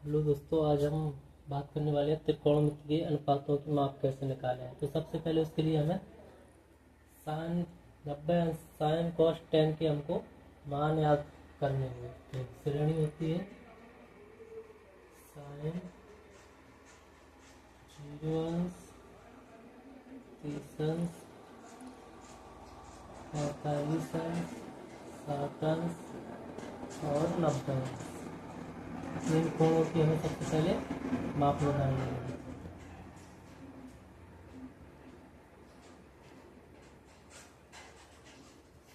Hello दोस्तों, आज हम बात करने वाले हैं त्रिकोणमितीय अनुपातों की माप कैसे निकालें। तो सबसे पहले उसके लिए हमें साइन 90 साइन कॉस टेन के हमको मान याद करने होंगे। तो श्रेणी होती है साइन 0 अंश 30 अंश 45 अंश 60 अंश और 90 अंश। इन कोणों की हमें सबसे पहले माप निकालनी होगी।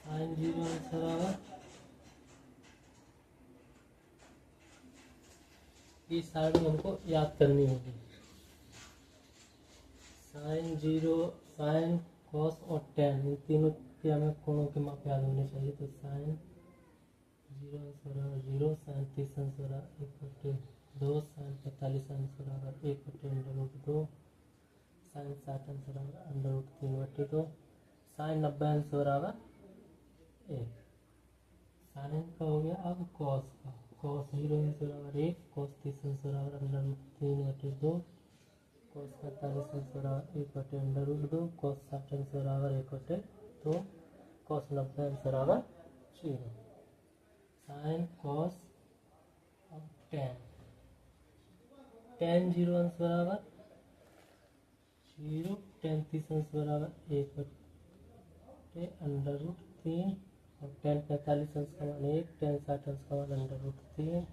साइन 0 अंश बराबर ये साइड हमको याद करनी होगी। साइन 0 साइन कॉस और टेन इन तीनों के हमें कोणों के माप याद होने चाहिए। तो साइन 0 अंश बराबर 0, साइन 30 अंश बराबर 1/2, साइन 45 अंश बराबर 1/√2, साइन 60 अंश बराबर √3/2, साइन 90 अंश बराबर 1। साइन का हो गया। अब कॉस का, कॉस 0 अंश बराबर 1, कॉस 30 अंश बराबर √3/2, कॉस 45 अंश बराबर 1/√2, कॉस 60 अंश बराबर 1/2, कॉस 90 अंश बराबर 0। साइन कॉस अब टेन 0 अंश बराबर 0, टेन 30 अंश बराबर 1/√3 और टेन 45 अंश का मान 1, टेन 60 अंश का मान √3,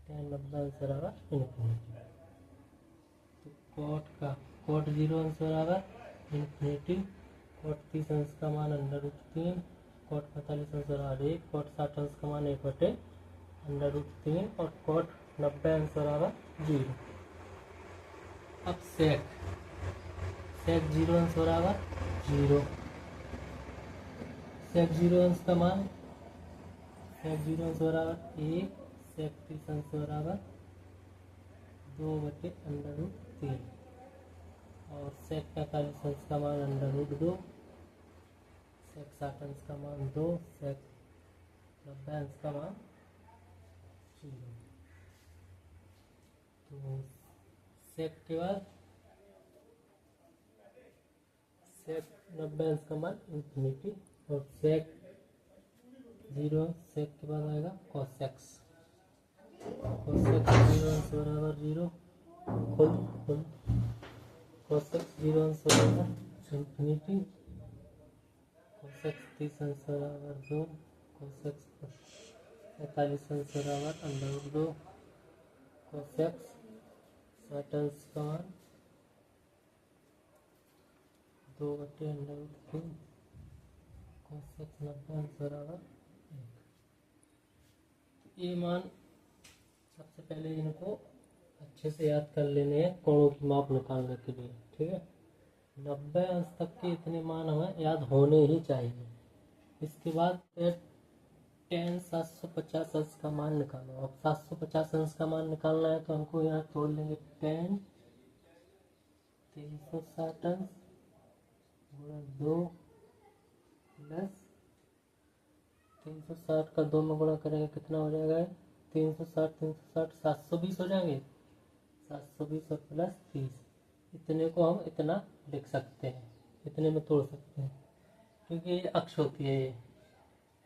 टेन 90 अंश बराबर इन्फिनिटी। तो कॉट 0 अंश बराबर इन्फिनिटी, कॉट 30 अंश का मान √3, कॉट 45 अंश बराबर 1, कॉट 60 अंश का मान 1/√3 और कॉट 90 अंश बराबर 0। अब सेक 0 अंश बराबर 0, सेक 0 अंश का मान सेक 0 अंश बराबर 1, सेक 30 अंश बराबर 2/√3 और सेक 45 अंश का मान √2, सेक 60 अंश का मान 2, सेक 90 अंश का मान 0। तो सेक के बाद सेक 90 अंश का मान इन्फिनिटी और सेक 0 सेक के बाद आएगा कॉसेक्स 0 अंश बराबर 0, खुद कॉसेक्स 0 अंश बराबर इन्फिनिटी, कॉसेक्स 30 अंश बराबर 2, कॉसेक्स 45 अंश बराबर √2, कॉसेक्स 60 अंश का मान 2/√3, कॉसेक्स 90 अंश बराबर 1। ये मान सबसे पहले इनको अच्छे से याद कर लेने हैं कोणों की माप निकालने के लिए। ठीक है, 90 अंश तक के इतने मान हमें याद होने ही चाहिए। इसके बाद टेन 750 अंश का मान निकालो। अब 750 अंश का मान निकालना है तो हमको यहाँ तोड़ लेंगे। टेन 360 अंश गुणा 2 प्लस 360 का 2 में गुणा करेंगे कितना हो जाएगा? 360 720 हो जाएंगे। 720 और प्लस 30, इतने को हम इतना लिख सकते हैं, इतने में तोड़ सकते हैं क्योंकि ये अक्ष होती है, ये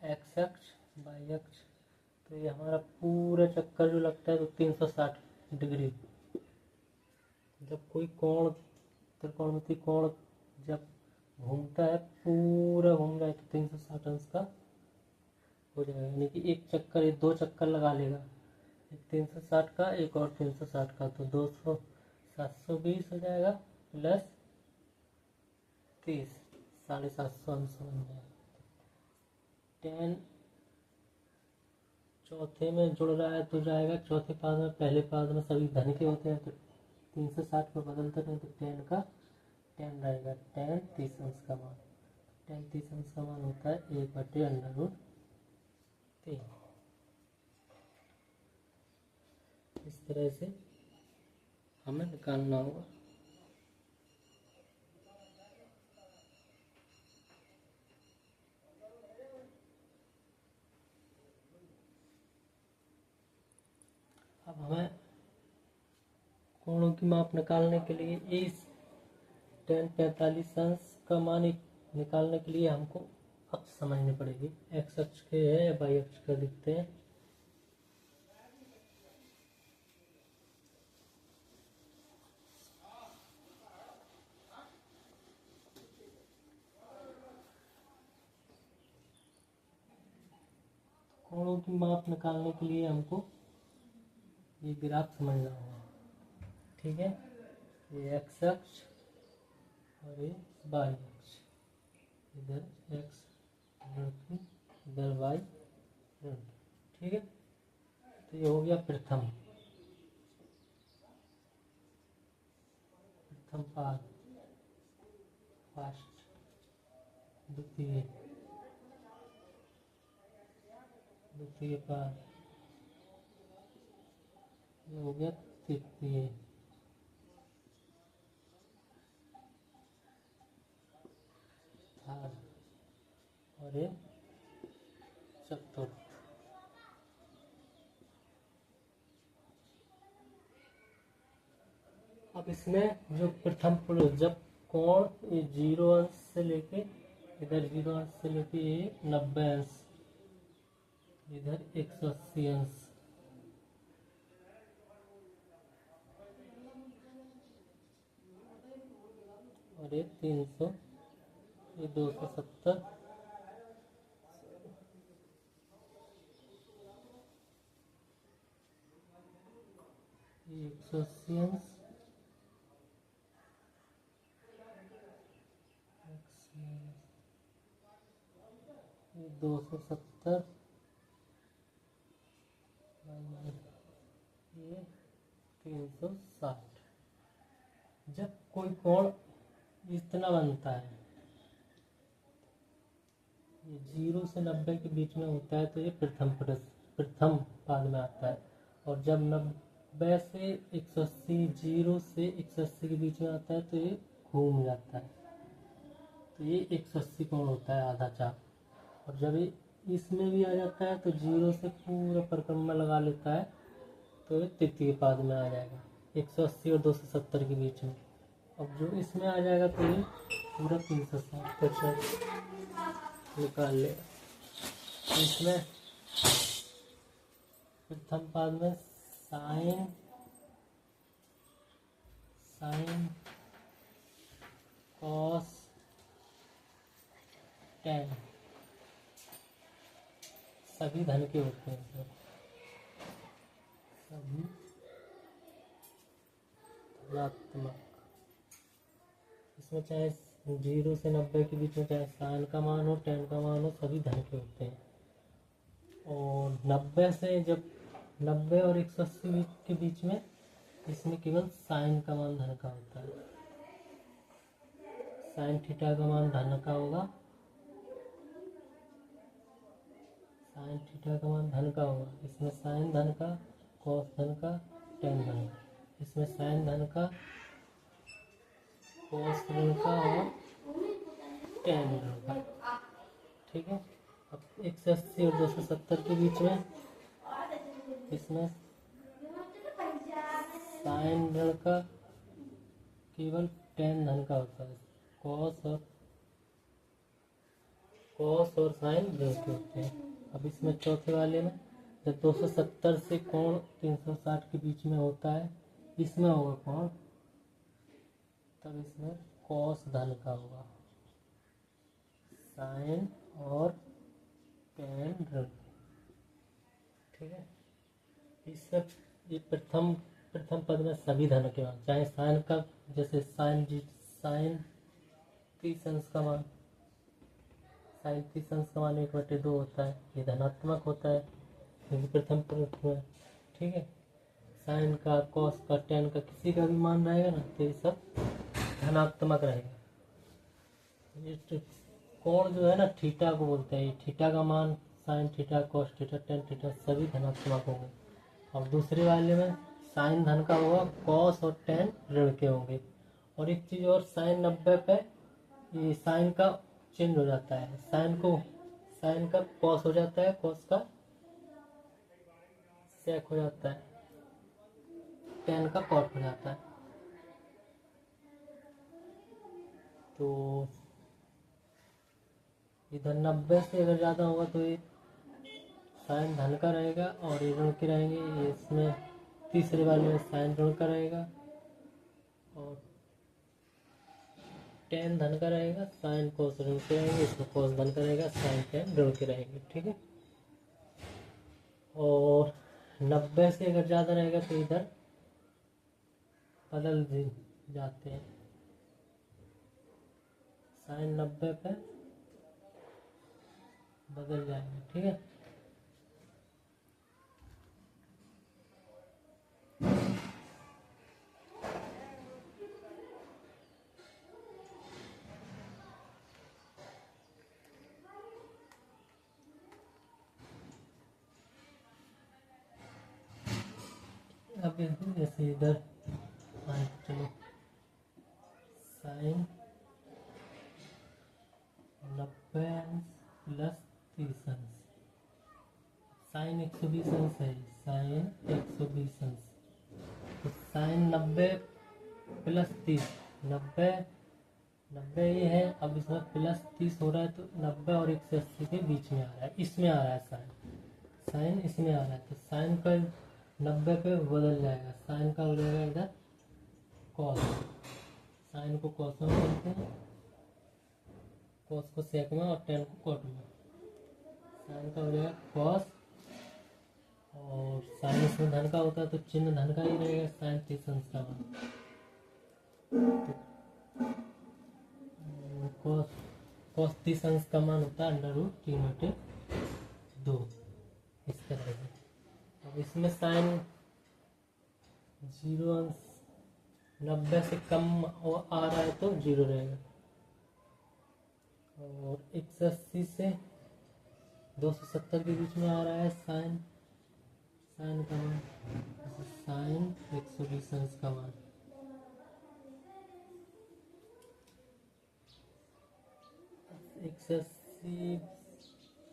एक्स अक्ष वाई अक्ष। तो ये हमारा पूरा चक्कर जो लगता है तो 360 डिग्री। जब कोई कोण त्रिकोणमितीय कोण जब घूमता है पूरा घूम जाए तो 360 अंश का हो जाएगा। यानी कि एक चक्कर, ये 2 चक्कर लगा लेगा, एक 360 का एक और 360 का, तो 200 720 हो जाएगा प्लस 30 750 अंश बन जाएगा। टेन चौथे में जुड़ रहा है तो जाएगा चौथे पाद में, पहले पाद में सभी धन के होते हैं तो 360 को बदलते हैं तो टेन का टेन रहेगा। टेन 30 अंश का मान, टेन 30 अंश का मान होता है 1/√3। इस तरह से हमें निकालना होगा। अब हमें कोणों की माप निकालने के लिए इस tan 45 अंश का मान निकालने के लिए हमको अक्ष समझनी पड़ेगी। एक्स अक्ष के है या वाई अक्ष का लिखते हैं। कोणों की माप निकालने के लिए हमको ये ग्राफ समझना होगा, ठीक है। ये एक्स अक्ष और ये वाई अक्ष, इधर एक्स लड़की इधर वाई लड़की, ठीक है। तो ये हो गया प्रथम पाद, फर्स्ट, द्वितीय पाद, ये हो गया तृतीय, और ये चतुर्थ। अब इसमें जो प्रथम पुरुष, जब कोण ये 0 अंश से लेके इधर 0 अंश से लेके ये 90 अंश, इधर 180 अंश, और ये 300, ये 270, ये 180 अंश, ये 270, ये 360। जब कोई कोण इतना बनता है, ये 0 से 90 के बीच में होता है तो ये प्रथम पाद में आता है। और जब 90 से 180, 0 से 180 के बीच में आता है तो ये घूम जाता है, तो ये 180 कोण होता है, आधा चाप। और जब ये इसमें भी आ जाता है तो 0 से पूरा परिक्रमा लगा लेता है तो ये तृतीय पाद में आ जाएगा, 180 और 270 के बीच में। अब जो इसमें आ जाएगा तो ये पूरा 360% निकाल लेगा। तो इसमें प्रथम पाद में साइन कॉस टैन सभी धन के होते हैं, सभी धनात्मक। इसमें चाहे 0 से 90 के बीच में चाहे साइन का मान हो, टैन का मान हो, सभी धन के होते हैं। और 90 से जब 90 और 180 के बीच में इसमें केवल साइन का मान धन का होता है, साइन थीटा का मान धन का होगा, साइन थीटा का मान धन का होगा। इसमें साइन धन का, कॉस धन का, टैन धन का, इसमें साइन धन का, कॉस धन का और टैन धन का, ठीक है। अब 180 और 270 के बीच में इसमें साइन धन का केवल टैन धन का होता है, कॉस और साइन धन के होते हैं। अब इसमें चौथे वाले में जब 270 से कोण 360 के बीच में होता है, इसमें होगा कोण, तब इसमें कॉस धन का होगा, साइन और टैन ऋण, ठीक है। इससे ये प्रथम पद में सभी धन के मान, चाहे साइन का, जैसे साइन 30 अंश का मान, साइन 30 अंश का मान 1/2 होता है, ये धनात्मक होता है क्योंकि प्रथम पुरुष में, ठीक है। साइन का, कॉस का, टैन का किसी का भी मान रहेगा ना तो ये सब धनात्मक रहेगा। ये कोण जो है ना, थीटा को बोलते हैं, थीटा का मान sine theta, cos theta, tan theta सभी धनात्मक होंगे। और दूसरे वाले में साइन धन का होगा, कॉस और टैन ऋण के होंगे। और एक चीज और, साइन 90 पे ये साइन का चेंज हो जाता है, साइन का कॉस हो जाता है, कॉस का सेक हो जाता है, टेन का कॉट हो जाता है। तो इधर 90 से अगर ज़्यादा होगा तो ये साइन धन का रहेगा और ये ऋण के रहेंगे। ये इसमें तीसरे वाले में साइन ऋण का रहेगा और टेन धन का रहेगा, साइन कोस ऋण के रहेंगे, इसमें कोस धन का रहेगा, साइन टेन ऋण के रहेंगे। ठीक है। और 90 से अगर ज़्यादा रहेगा तो इधर बदल जाते हैं, साइन 90 पे बदल जाएंगे। ठीक है। अब जैसे इधर चलो साइन 90 प्लस 30 अंश, साइन 120 अंश है, साइन 120 अंश, तो साइन 90 प्लस 30, 90 ये है। अब इसमें प्लस 30 हो रहा है तो 90 और 180 के बीच में आ रहा है, इसमें आ रहा है साइन इसमें आ रहा है, तो साइन का 90 पे बदल जाएगा, साइन का हो जाएगा इधर कॉस, साइन को कॉस में बदलते हैं, कॉस को सेक में और टेन को कॉट में, साइन का हो जाएगा कॉस और साइन इसमें धन का होता है तो चिन्ह धन का ही रहेगा, साइन 30 अंश का मान, कॉस 30 अंश का मान होता है √3/2 इस तरह से। अब इसमें साइन 0 अंश 90 से कम आ रहा है तो 0 रहेगा और 180 से 270 के बीच में आ रहा है साइन का मान, साइन 120 अंश का मान, एक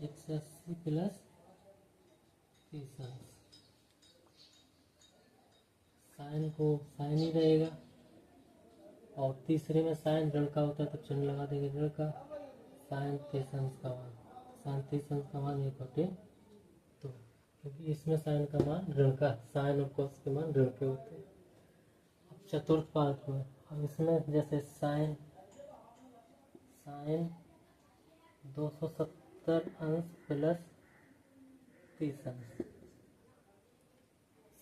180 प्लस 30 अंश, साइन को साइन ही रहेगा और तीसरे में साइन ऋण का होता है तो चिन्ह लगा देंगे ऋण का, साइन 30 अंश का मान, साइन 30 अंश का मान 1/2, क्योंकि इसमें साइन का मान ऋण का, साइन और कोस के मान ऋण के होते हैं। अब चतुर्थ पाद में, अब इसमें जैसे साइन 270 अंश प्लस 30 अंश,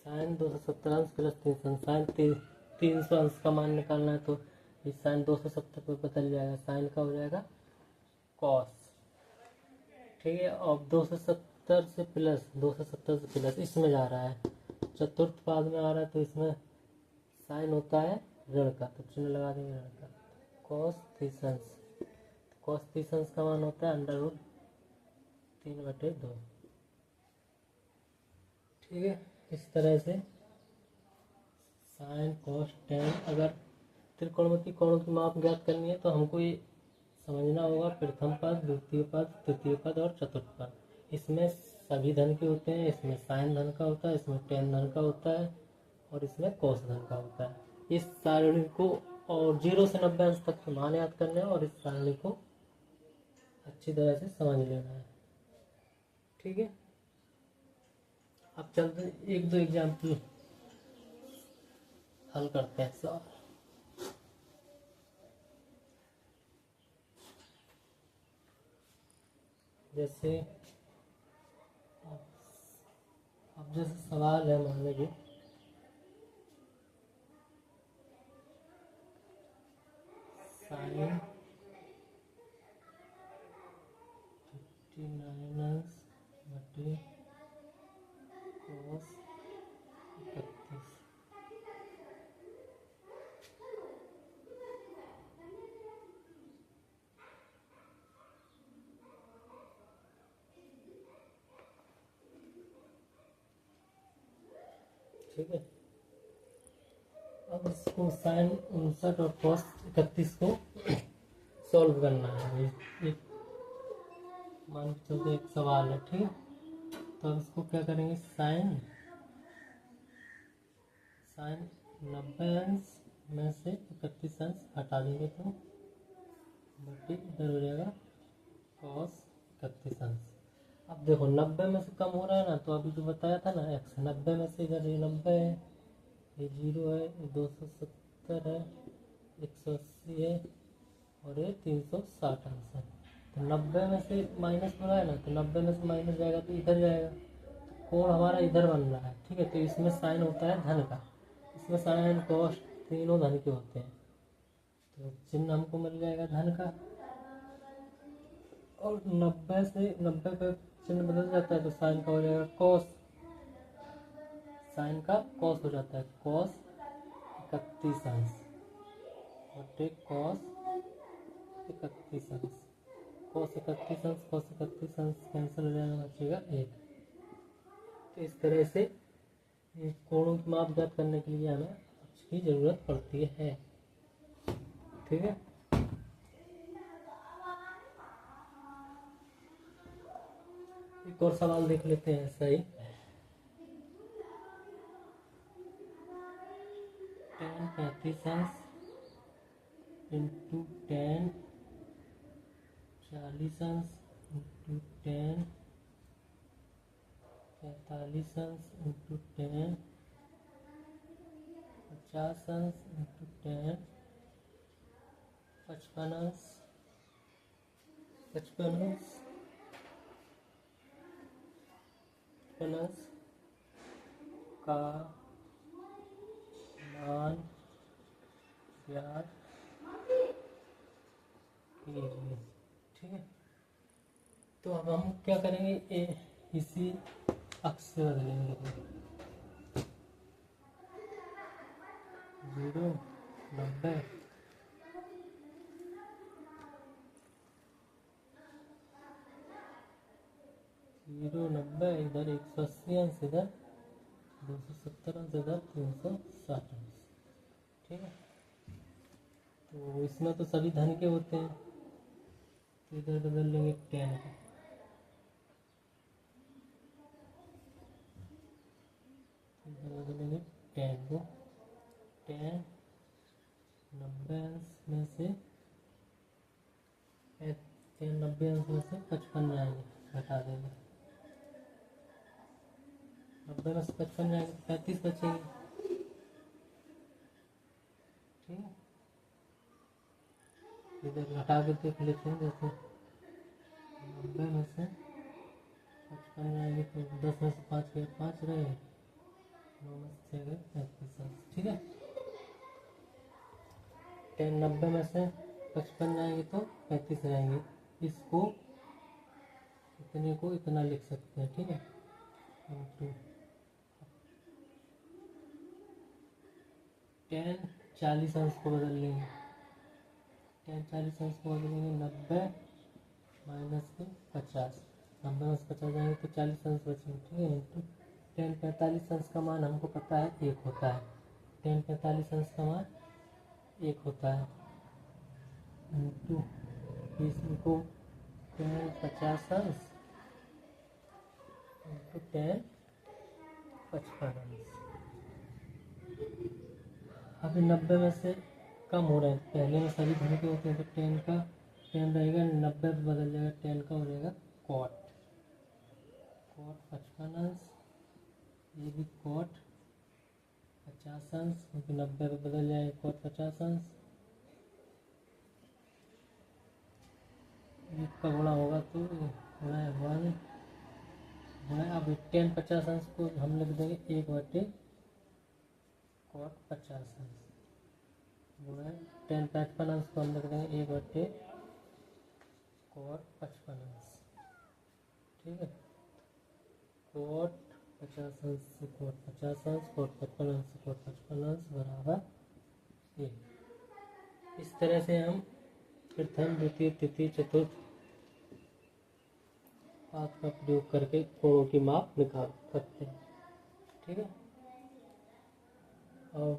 साइन 270 अंश प्लस 30 अंश, साइन 300 अंश का मान निकालना है तो इस साइन 270 पे बदल जाएगा, साइन का हो जाएगा कॉस। ठीक है। और 270 से प्लस इसमें जा रहा है, चतुर्थ पाद में आ रहा है तो इसमें साइन होता है ऋण का तो चिन्ह लगा देंगे ऋण का, कॉस 30 अंश, कॉस 30 अंश का मान होता है √3/2। ठीक है। इस तरह से साइन कॉस टेन, अगर त्रिकोणमितीय कोणों की माप ज्ञात करनी है तो हमको ये समझना होगा प्रथम पद, द्वितीय पद, तृतीय पद और चतुर्थ पद, इसमें सभी धन के होते हैं, इसमें साइन धन का होता है, इसमें टेन धन का होता है और इसमें कोस धन का होता है। इस सारणी को और 0 से 90 अंश तक के मान याद करने हैं और इस सारणी को अच्छी तरह से समझ लेना है। ठीक है। अब चलते 1-2 एग्जाम्पल हल करते हैं सवाल। जैसे अब जैसे सवाल है, मान लीजिए साइन 59 अंश बटे कोस 31, ठीक है। अब इसको साइन 59 और कोस 31 को सॉल्व करना है, एक मान के चलते एक सवाल है। ठीक है। तो अब इसको क्या करेंगे, साइन साइन 90 अंश में से 31 अंश हटा देंगे तो बटी इधर हो जाएगा कॉस 31 अंश। अब देखो 90 में से कम हो रहा है ना, तो अभी जो बताया था ना एक्स 90 में से इधर ये 90 है, ये 0 है, ये 270 है, 180 है और ये 360 अंश है। तो 90 में से माइनस हो रहा है ना, तो 90 में से माइनस जाएगा तो इधर जाएगा, कोण हमारा इधर बन रहा है। ठीक है, तो इसमें साइन होता है धन का, इसमें साइन कॉस तीनों धन के होते हैं, तो चिन्ह हमको मिल जाएगा धन का। और 90 से 90 पे चिन्ह बदल जाता है तो साइन का हो जाएगा कॉस, साइन का कॉस हो जाता है कॉस 31 अंश बटे कॉस 31 अंश। कॉस 31 अंश कॉस 31 अंश कैंसिल हो जाएगा, बचेगा 1। तो इस तरह से कोणों की माप ज्ञात करने के लिए हमें अक्ष की जरूरत पड़ती है। ठीक है, एक और सवाल देख लेते हैं सही। tan 35 अंश इंटू tan 40 अंश इंटू tan 45 अंश इंटू tan 50 अंश इंटू tan 55 अंश 55 अंश अंश का मान ज्ञात कीजिए। ठीक है, तो अब हम क्या करेंगे, इसी अक्ष से बदलेंगे। 0 90 0 90 इधर 180 अंश, इधर 270 अंश, इधर 360 अंश। ठीक है, तो इसमें तो सभी धन के होते हैं, तो इधर बदल लेंगे tan का, इधर बदलेंगे tan को, tan 90 अंश में से 55 जाएंगे, घटा देंगे 90 में से 55 जाएंगे 35 बचेंगे। ठीक है, इधर घटा के देख लेते हैं, जैसे 90 में से 55 जाएंगे तो 10 में से 5 गए 5 रहे, 9 में से 6 गए 35। ठीक है, tan 90 में से 55 जाएंगे तो 35 रहेंगे, इसको इतने को इतना लिख सकते हैं। ठीक है, tan 40 अंश को बदल लेंगे, tan 40 अंश को बदलेंगे 90 माइनस के 50, 90 में से 50 जाएंगे तो 40 अंश बचेंगे। ठीक है, इंटू tan 45 अंश का मान हमको पता है 1 होता है, tan 45 अंश का मान 1 होता है, इंटू इसको tan 50 अंश इंटू tan 55 अंश। अभी 90 में से कम हो रहा है, पहले में सभी धन के होते हैं, तो tan रहेगा 90 पे बदल जाएगा, tan का हो जाएगा cot 55 अंश, ये भी cot 50 अंश, क्योंकि 90 पे बदल जाएगा cot 50 अंश, इसका गुणा होगा तो गुणा 1 गुणा, अब tan 50 अंश को हम लिख देंगे 1 बटे cot 50 अंश, गुणा tan 55 अंश को हम लिख देंगे 1 बटे cot 55 अंश। ठीक है, cot 50 अंश से cot 50 अंश, cot 55 अंश से cot 55 अंश बराबर 1। इस तरह से हम प्रथम द्वितीय तृतीय चतुर्थ पाद का प्रयोग करके कोणों की माप निकाल सकते हैं। ठीक है, और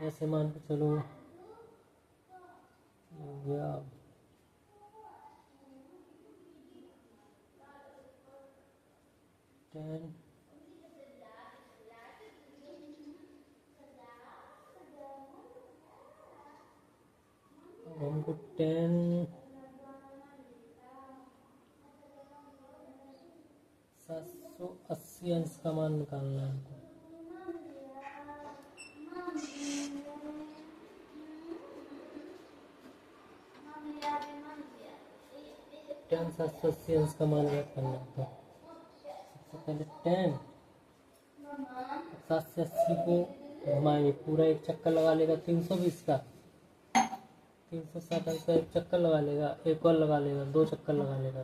ऐसे मान के चलो हो गया 10 हमको 10 780 अंश का मान निकालना है हमको। 780 अंश का मान ज्ञात करना है। तो सबसे पहले 10 7 से 80 को घुमाएंगे, पूरा एक चक्कर लगा लेगा 320 का। 360 अंश का एक चक्कर लगा लेगा, एक और लगा लेगा, 2 चक्कर लगा लेगा,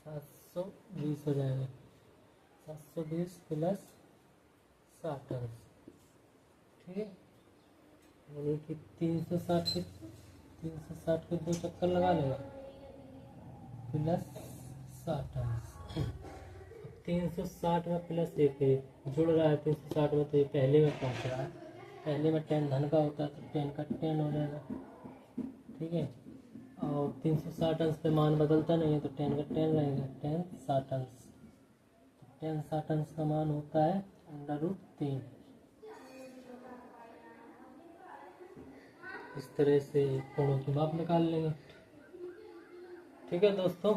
720 हो जाएगा। 720 प्लस 60 अंश, ठीक है। यानी कि 360 के 2 चक्कर लगा लेगा प्लस 60 अंश। 360 में प्लस 1 जुड़ रहा है 360 में, तो ये पहले में पहुंच रहा है। पहले में 10 धन का होता है तो 10 का 10 हो जाएगा, ठीक है। और 360 अंश पे मान बदलता नहीं है तो 10 का 10 रहेगा। 10 60 अंश, 10 60 अंश का मान होता है √3। इस तरह से कोणों की माप निकाल लेंगे, ठीक है दोस्तों।